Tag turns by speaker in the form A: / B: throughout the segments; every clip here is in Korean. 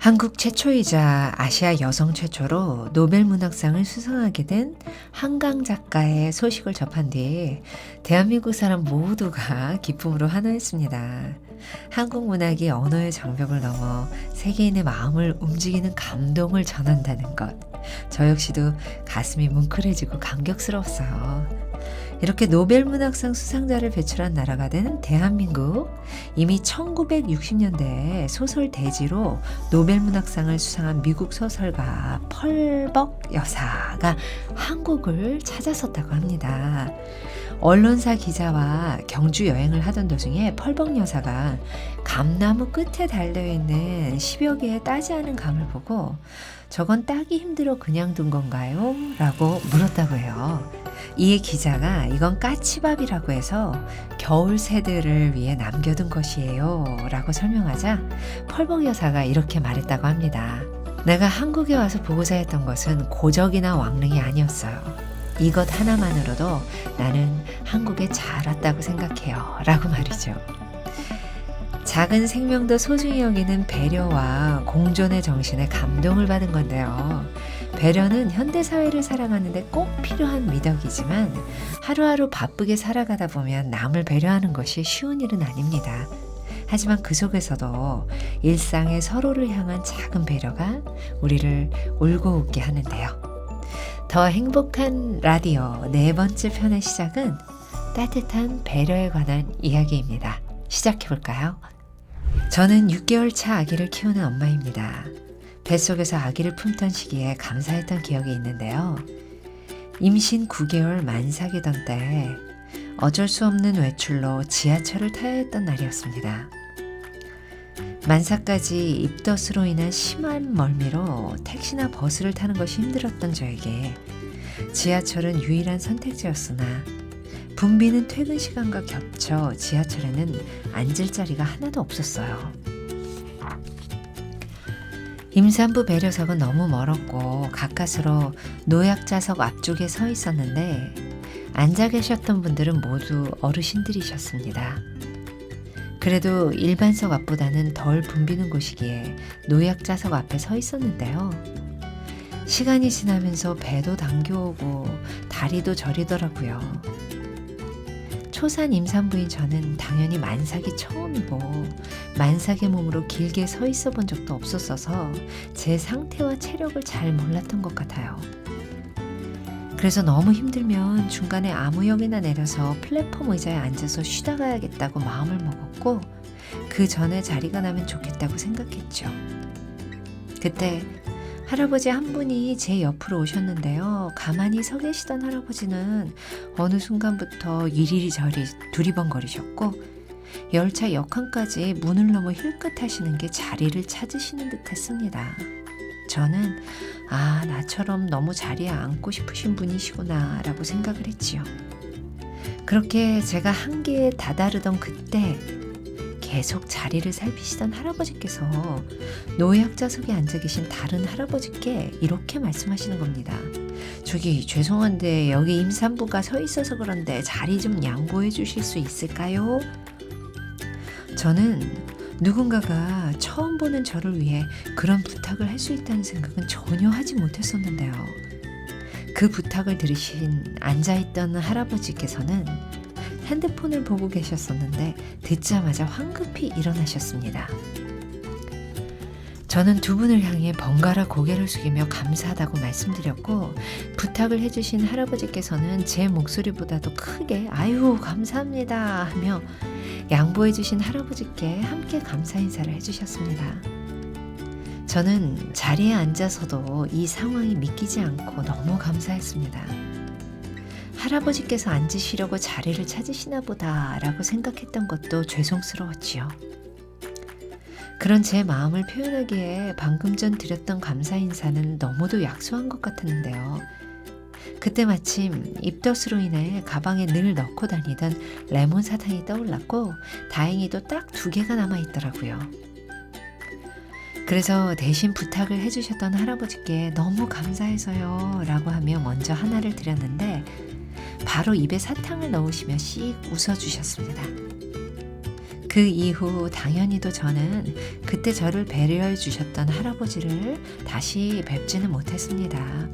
A: 한국 최초이자 아시아 여성 최초로 노벨 문학상을 수상하게 된 한강 작가의 소식을 접한 뒤 대한민국 사람 모두가 기쁨으로 환호했습니다. 한국 문학이 언어의 장벽을 넘어 세계인의 마음을 움직이는 감동을 전한다는 것. 저 역시도 가슴이 뭉클해지고 감격스러웠어요. 이렇게 노벨 문학상 수상자를 배출한 나라가 된 대한민국. 이미 1960년대에 소설 대지로 노벨 문학상을 수상한 미국 소설가 펄벅 여사가 한국을 찾았었다고 합니다. 언론사 기자와 경주 여행을 하던 도중에 펄벅 여사가 감나무 끝에 달려있는 10여 개의 따지 않은 감을 보고 저건 따기 힘들어 그냥 둔 건가요? 라고 물었다고 해요. 이에 기자가 이건 까치밥이라고 해서 겨울 새들을 위해 남겨둔 것이에요 라고 설명하자 펄벅 여사가 이렇게 말했다고 합니다. 내가 한국에 와서 보고자 했던 것은 고적이나 왕릉이 아니었어요. 이것 하나만으로도 나는 한국에 잘 왔다고 생각해요 라고 말이죠. 작은 생명도 소중히 여기는 배려와 공존의 정신에 감동을 받은 건데요. 배려는 현대사회를 살아가는 데 꼭 필요한 미덕이지만 하루하루 바쁘게 살아가다 보면 남을 배려하는 것이 쉬운 일은 아닙니다. 하지만 그 속에서도 일상의 서로를 향한 작은 배려가 우리를 울고 웃게 하는데요. 더 행복한 라디오 네 번째 편의 시작은 따뜻한 배려에 관한 이야기입니다. 시작해볼까요? 저는 6개월 차 아기를 키우는 엄마입니다. 뱃속에서 아기를 품던 시기에 감사했던 기억이 있는데요. 임신 9개월 만삭이던 때 어쩔 수 없는 외출로 지하철을 타야 했던 날이었습니다. 만삭까지 입덧으로 인한 심한 멀미로 택시나 버스를 타는 것이 힘들었던 저에게 지하철은 유일한 선택지였으나 붐비는 퇴근 시간과 겹쳐 지하철에는 앉을 자리가 하나도 없었어요. 임산부 배려석은 너무 멀었고 가까스로 노약자석 앞쪽에 서 있었는데 앉아 계셨던 분들은 모두 어르신들이셨습니다. 그래도 일반석 앞보다는 덜 붐비는 곳이기에 노약자석 앞에 서 있었는데요. 시간이 지나면서 배도 당겨오고 다리도 저리더라고요. 초산 임산부인 저는 당연히 만삭이 처음이고 만삭의 몸으로 길게 서 있어 본 적도 없었어서 제 상태와 체력을 잘 몰랐던 것 같아요. 그래서 너무 힘들면 중간에 아무 역이나 내려서 플랫폼 의자에 앉아서 쉬다 가야겠다고 마음을 먹었고 그 전에 자리가 나면 좋겠다고 생각했죠. 그때 할아버지 한 분이 제 옆으로 오셨는데요. 가만히 서 계시던 할아버지는 어느 순간부터 이리저리 두리번거리셨고 열차 역항까지 문을 넘어 힐끗 하시는 게 자리를 찾으시는 듯 했습니다. 저는 나처럼 너무 자리에 앉고 싶으신 분이시구나 라고 생각을 했지요. 그렇게 제가 한계에 다다르던 그때 계속 자리를 살피시던 할아버지께서 노약자석에 앉아 계신 다른 할아버지께 이렇게 말씀하시는 겁니다. 저기 죄송한데 여기 임산부가 서 있어서 그런데 자리 좀 양보해 주실 수 있을까요? 저는 누군가가 처음 보는 저를 위해 그런 부탁을 할 수 있다는 생각은 전혀 하지 못했었는데요. 그 부탁을 들으신 앉아있던 할아버지께서는 핸드폰을 보고 계셨었는데 듣자마자 황급히 일어나셨습니다. 저는 두 분을 향해 번갈아 고개를 숙이며 감사하다고 말씀드렸고 부탁을 해주신 할아버지께서는 제 목소리보다도 크게 아유 감사합니다 하며 양보해주신 할아버지께 함께 감사 인사를 해주셨습니다. 저는 자리에 앉아서도 이 상황이 믿기지 않고 너무 감사했습니다. 할아버지께서 앉으시려고 자리를 찾으시나 보다 라고 생각했던 것도 죄송스러웠지요. 그런 제 마음을 표현하기에 방금 전 드렸던 감사 인사는 너무도 약소한 것 같았는데요. 그때 마침 입덧으로 인해 가방에 늘 넣고 다니던 레몬 사탕이 떠올랐고 다행히도 딱 2개가 남아있더라고요. 그래서 대신 부탁을 해주셨던 할아버지께 너무 감사해서요 라고 하며 먼저 하나를 드렸는데 바로 입에 사탕을 넣으시며 씩 웃어주셨습니다. 그 이후 당연히도 저는 그때 저를 배려해 주셨던 할아버지를 다시 뵙지는 못했습니다.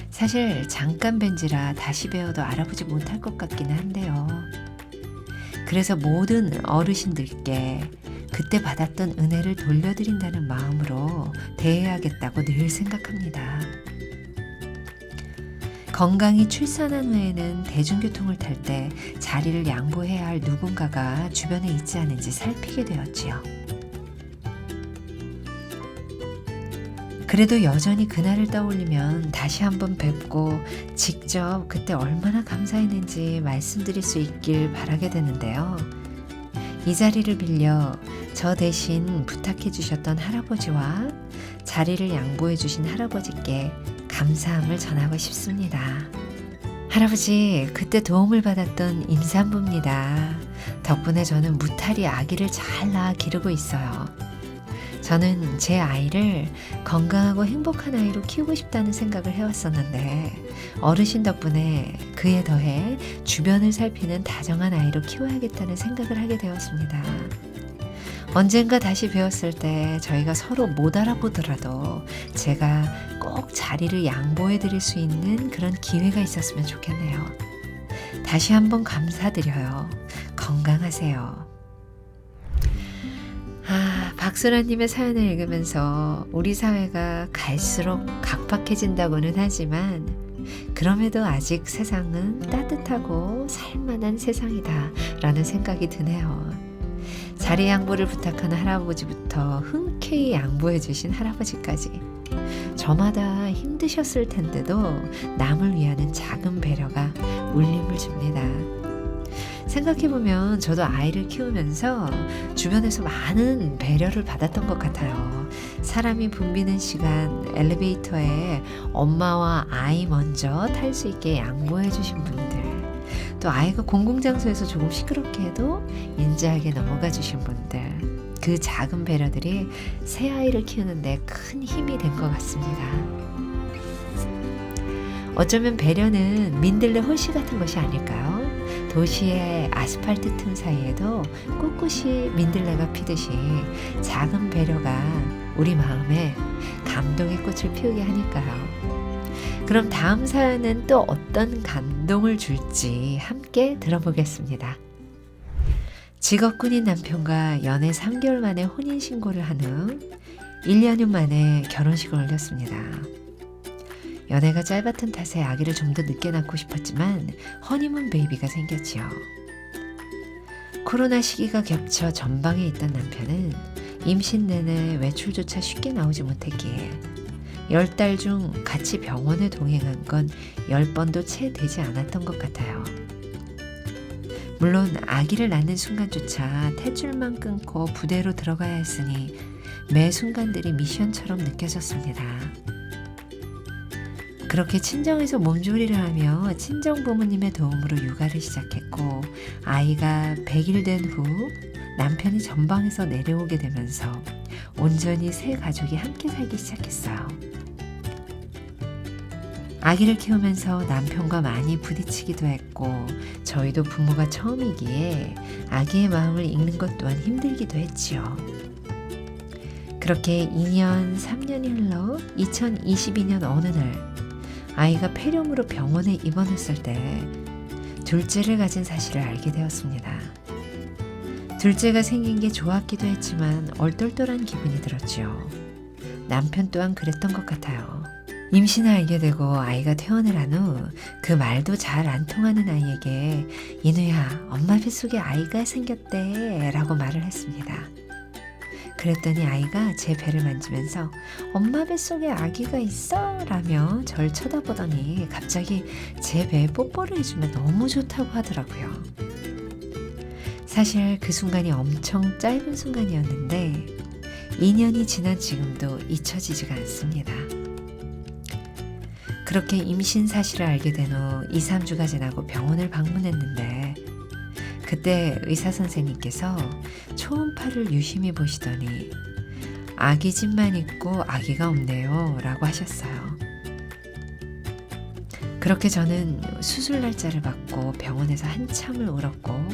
A: 사실 잠깐 뵌지라 다시 배워도 알아보지 못할 것 같기는 한데요. 그래서 모든 어르신들께 그때 받았던 은혜를 돌려드린다는 마음으로 대해야겠다고 늘 생각합니다. 건강히 출산한 후에는 대중교통을 탈 때 자리를 양보해야 할 누군가가 주변에 있지 않은지 살피게 되었지요. 그래도 여전히 그날을 떠올리면 다시 한번 뵙고 직접 그때 얼마나 감사했는지 말씀드릴 수 있길 바라게 되는데요. 이 자리를 빌려 저 대신 부탁해 주셨던 할아버지와 자리를 양보해 주신 할아버지께 감사함을 전하고 싶습니다. 할아버지, 그때 도움을 받았던 임산부입니다. 덕분에 저는 무탈이 아기를 잘 낳아 기르고 있어요. 저는 제 아이를 건강하고 행복한 아이로 키우고 싶다는 생각을 해왔었는데 어르신 덕분에 그에 더해 주변을 살피는 다정한 아이로 키워야겠다는 생각을 하게 되었습니다. 언젠가 다시 배웠을 때 저희가 서로 못 알아보더라도 제가 꼭 자리를 양보해 드릴 수 있는 그런 기회가 있었으면 좋겠네요. 다시 한번 감사드려요. 건강하세요. 박순아님의 사연을 읽으면서 우리 사회가 갈수록 각박해진다고는 하지만 그럼에도 아직 세상은 따뜻하고 살만한 세상이다 라는 생각이 드네요. 자리 양보를 부탁하는 할아버지부터 흔쾌히 양보해 주신 할아버지까지 저마다 힘드셨을 텐데도 남을 위하는 작은 배려가 울림을 줍니다. 생각해보면 저도 아이를 키우면서 주변에서 많은 배려를 받았던 것 같아요. 사람이 붐비는 시간 엘리베이터에 엄마와 아이 먼저 탈 수 있게 양보해 주신 분들, 또 아이가 공공장소에서 조금 시끄럽게 해도 인자하게 넘어가 주신 분들, 그 작은 배려들이 새 아이를 키우는데 큰 힘이 된 것 같습니다. 어쩌면 배려는 민들레 홀씨 같은 것이 아닐까요? 도시의 아스팔트 틈 사이에도 꿋꿋이 민들레가 피듯이 작은 배려가 우리 마음에 감동의 꽃을 피우게 하니까요. 그럼 다음 사연은 또 어떤 감동을 줄지 함께 들어보겠습니다. 직업군인 남편과 연애 3개월 만에 혼인신고를 한 후 1년여 만에 결혼식을 올렸습니다. 연애가 짧았던 탓에 아기를 좀 더 늦게 낳고 싶었지만 허니문 베이비가 생겼지요. 코로나 시기가 겹쳐 전방에 있던 남편은 임신 내내 외출조차 쉽게 나오지 못했기에 10달 중 같이 병원에 동행한 건 10번도 채 되지 않았던 것 같아요. 물론 아기를 낳는 순간조차 탯줄만 끊고 부대로 들어가야 했으니 매 순간들이 미션처럼 느껴졌습니다. 그렇게 친정에서 몸조리를 하며 친정 부모님의 도움으로 육아를 시작했고 아이가 100일 된 후 남편이 전방에서 내려오게 되면서 온전히 새 가족이 함께 살기 시작했어요. 아기를 키우면서 남편과 많이 부딪히기도 했고 저희도 부모가 처음이기에 아기의 마음을 읽는 것 또한 힘들기도 했지요. 그렇게 2년, 3년이 흘러 2022년 어느 날 아이가 폐렴으로 병원에 입원했을 때 둘째를 가진 사실을 알게 되었습니다. 둘째가 생긴 게 좋았기도 했지만 얼떨떨한 기분이 들었지요. 남편 또한 그랬던 것 같아요. 임신을 알게 되고 아이가 퇴원을 한 후 그 말도 잘 안 통하는 아이에게 인우야, 엄마 뱃속에 아이가 생겼대 라고 말을 했습니다. 그랬더니 아이가 제 배를 만지면서 엄마 뱃속에 아기가 있어? 라며 절 쳐다보더니 갑자기 제 배에 뽀뽀를 해주면 너무 좋다고 하더라고요. 사실 그 순간이 엄청 짧은 순간이었는데 2년이 지난 지금도 잊혀지지가 않습니다. 그렇게 임신 사실을 알게 된 후 2, 3주가 지나고 병원을 방문했는데 그때 의사 선생님께서 초음파를 유심히 보시더니 아기 집만 있고 아기가 없네요 라고 하셨어요. 그렇게 저는 수술 날짜를 받고 병원에서 한참을 울었고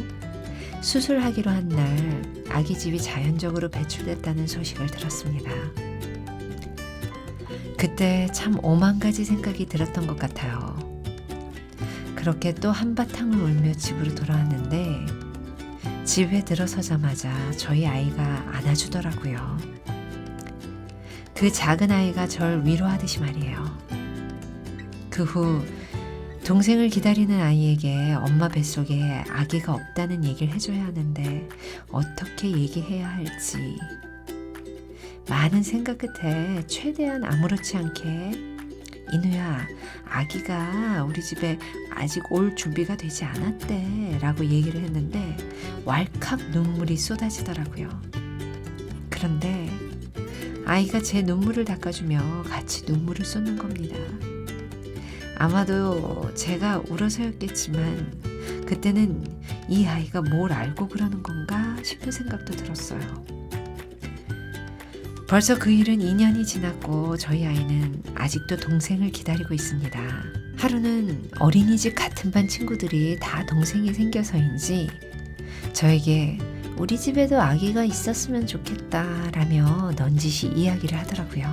A: 수술하기로 한 날 아기집이 자연적으로 배출됐다는 소식을 들었습니다. 그때 참 오만 가지 생각이 들었던 것 같아요. 그렇게 또 한바탕을 울며 집으로 돌아왔는데 집에 들어서자마자 저희 아이가 안아주더라고요. 그 작은 아이가 절 위로하듯이 말이에요. 그 후 동생을 기다리는 아이에게 엄마 뱃속에 아기가 없다는 얘기를 해줘야 하는데 어떻게 얘기해야 할지 많은 생각 끝에 최대한 아무렇지 않게 인우야, 아기가 우리 집에 아직 올 준비가 되지 않았대 라고 얘기를 했는데 왈칵 눈물이 쏟아지더라고요. 그런데 아이가 제 눈물을 닦아주며 같이 눈물을 쏟는 겁니다. 아마도 제가 울어서였겠지만 그때는 이 아이가 뭘 알고 그러는 건가 싶은 생각도 들었어요. 벌써 그 일은 2년이 지났고 저희 아이는 아직도 동생을 기다리고 있습니다. 하루는 어린이집 같은 반 친구들이 다 동생이 생겨서인지 저에게 우리 집에도 아기가 있었으면 좋겠다라며 넌지시 이야기를 하더라고요.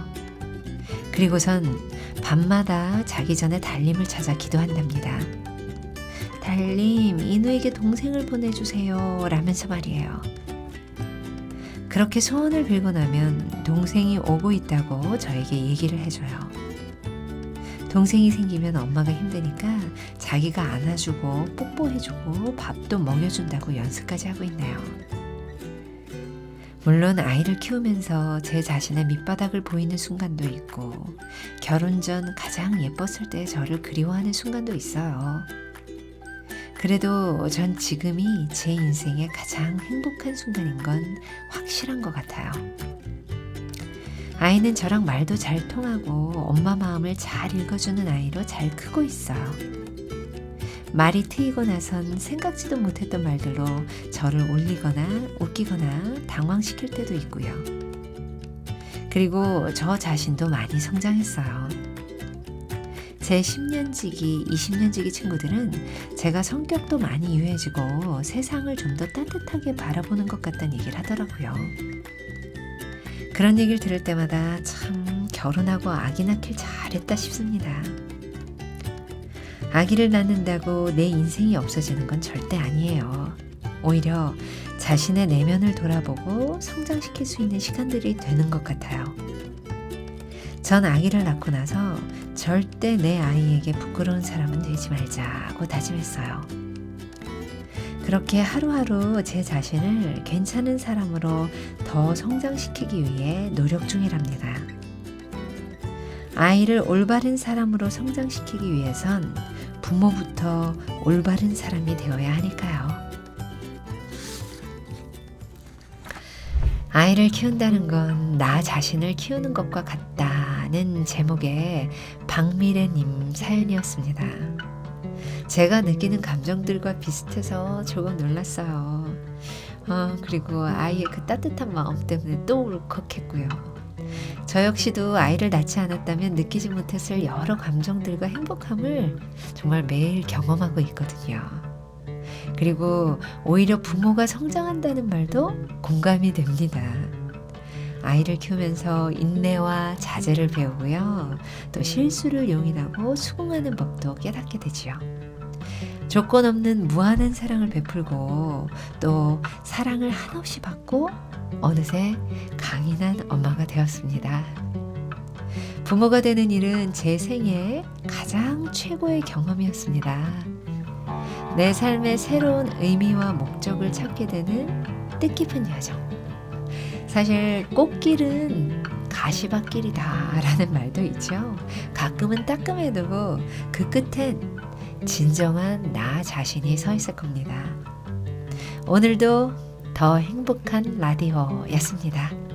A: 그리고선 밤마다 자기 전에 달님을 찾아 기도한답니다. 달님, 인우에게 동생을 보내주세요 라면서 말이에요. 그렇게 소원을 빌고 나면 동생이 오고 있다고 저에게 얘기를 해줘요. 동생이 생기면 엄마가 힘드니까 자기가 안아주고 뽀뽀해주고 밥도 먹여준다고 연습까지 하고 있네요. 물론 아이를 키우면서 제 자신의 밑바닥을 보이는 순간도 있고 결혼 전 가장 예뻤을 때 저를 그리워하는 순간도 있어요. 그래도 전 지금이 제 인생의 가장 행복한 순간인 건 확실한 것 같아요. 아이는 저랑 말도 잘 통하고 엄마 마음을 잘 읽어주는 아이로 잘 크고 있어요. 말이 트이고 나선 생각지도 못했던 말들로 저를 올리거나 웃기거나 당황시킬 때도 있고요. 그리고 저 자신도 많이 성장했어요. 제 10년지기, 20년지기 친구들은 제가 성격도 많이 유해지고 세상을 좀 더 따뜻하게 바라보는 것 같다는 얘기를 하더라고요. 그런 얘기를 들을 때마다 참 결혼하고 아기 낳길 잘했다 싶습니다. 아기를 낳는다고 내 인생이 없어지는 건 절대 아니에요. 오히려 자신의 내면을 돌아보고 성장시킬 수 있는 시간들이 되는 것 같아요. 전 아기를 낳고 나서 절대 내 아이에게 부끄러운 사람은 되지 말자고 다짐했어요. 그렇게 하루하루 제 자신을 괜찮은 사람으로 더 성장시키기 위해 노력 중이랍니다. 아이를 올바른 사람으로 성장시키기 위해선 부모부터 올바른 사람이 되어야 하니까요. 아이를 키운다는 건 나 자신을 키우는 것과 같다는 제목의 박미래님 사연이었습니다. 제가 느끼는 감정들과 비슷해서 조금 놀랐어요. 그리고 아이의 그 따뜻한 마음 때문에 또 울컥했고요. 저 역시도 아이를 낳지 않았다면 느끼지 못했을 여러 감정들과 행복함을 정말 매일 경험하고 있거든요. 그리고 오히려 부모가 성장한다는 말도 공감이 됩니다. 아이를 키우면서 인내와 자제를 배우고요. 또 실수를 용인하고 수긍하는 법도 깨닫게 되지요. 조건 없는 무한한 사랑을 베풀고 또 사랑을 한없이 받고 어느새 강인한 엄마가 되었습니다. 부모가 되는 일은 제 생애 가장 최고의 경험이었습니다. 내 삶의 새로운 의미와 목적을 찾게 되는 뜻깊은 여정. 사실 꽃길은 가시밭길이다 라는 말도 있죠. 가끔은 따끔해두고 그 끝엔 진정한 나 자신이 서 있을 겁니다. 오늘도 더 행복한 라디오였습니다.